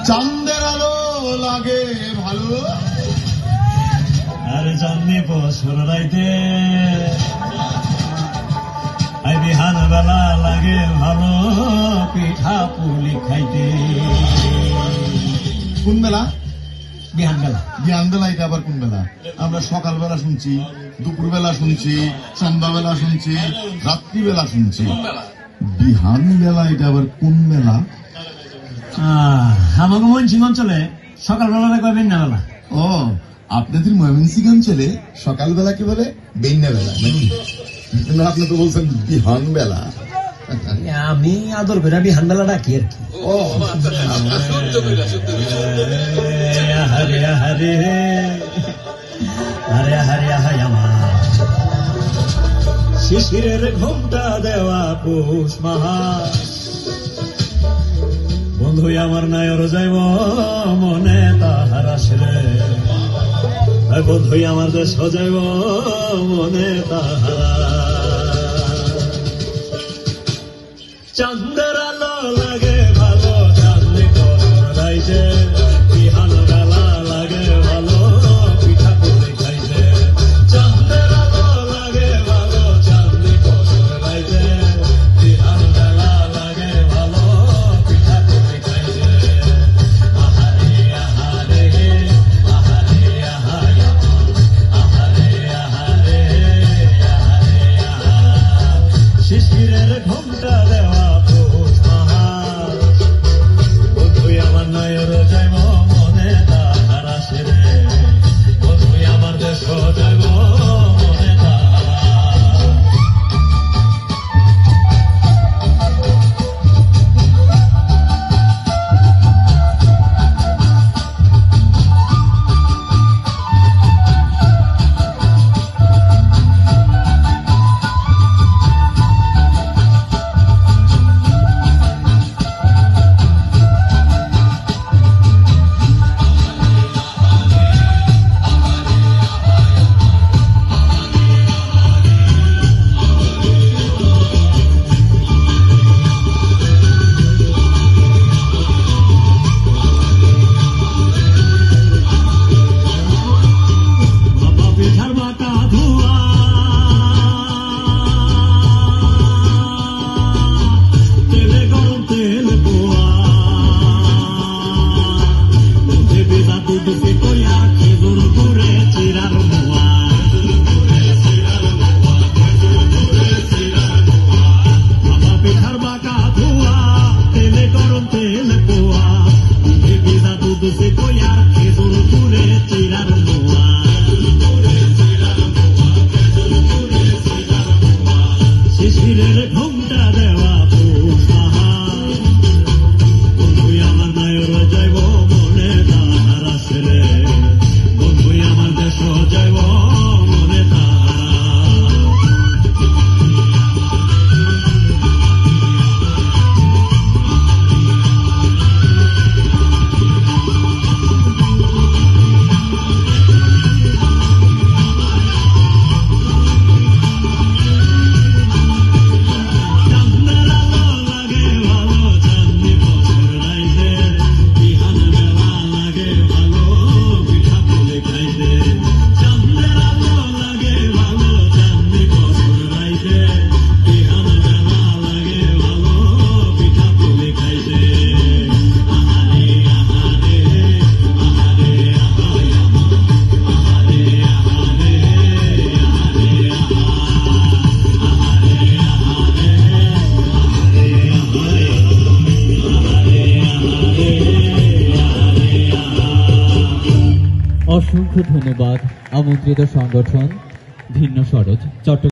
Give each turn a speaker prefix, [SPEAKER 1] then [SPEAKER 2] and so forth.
[SPEAKER 1] চাঁদের আলো লাগে ভালো,
[SPEAKER 2] আরে চাঁদনি বছর রাইতে বিহান বেলা লাগে ভালো পিঠা পুলি খাইতে।
[SPEAKER 1] কোন বেলা?
[SPEAKER 2] বিহান বেলা।
[SPEAKER 1] বিহান বেলা এটা আবার কোন বেলা? আমরা সকালবেলা শুনছি, দুপুরবেলা শুনছি, সন্ধ্যাবেলা শুনছি, রাত্রিবেলা শুনছি। বিহান বেলা এটা আবার কোন বেলা?
[SPEAKER 2] আমাকে ময়মনসিংহ অঞ্চলে সকালবেলা কয় না বেলা।
[SPEAKER 1] ও, আপনাদের ময়মনসিংহ অঞ্চলে সকালবেলাকে বলে বেন্যা বেলা নাকি? আপনি তো বলছেন বিহান বেলা।
[SPEAKER 2] আমি আদর করে বিহান বেলা ডাকি আর কি।
[SPEAKER 1] ও
[SPEAKER 2] হারে হারে হারে হারে হায় আমার শিশিরের ঘুমটা দেওয়া পৌষ মাহা বন্ধু আমার নায়র যাইব মনে তাহার আসরে বন্ধু আমার দেশ যাইব মনে তাহারা চাঁদের আলো লাগে ভালো চাঁদনি বছর রাইতে বিহান বেলা লাগে ভালো পিঠা পুলি খাইতে চাঁদের আলো লাগে ভালো চাঁদনি বছর রাইতে বিহান বেলা লাগে ভালো পিঠা পুলি খাইতে আহারে আহারে আহারে আহারে আহারে আহারে আহারে শিশিরের ঘুমটা দেওয়া পৌষ মাহা বন্ধু আমার নয়র যাইব মনে তাহার আসরে বন্ধু আমার দেশ যাইব মনে তাহার
[SPEAKER 3] অসংখ্য ধন্যবাদ আমন্ত্রিত সংগঠন ভিন্ন সরোজ চট্টগ্রাম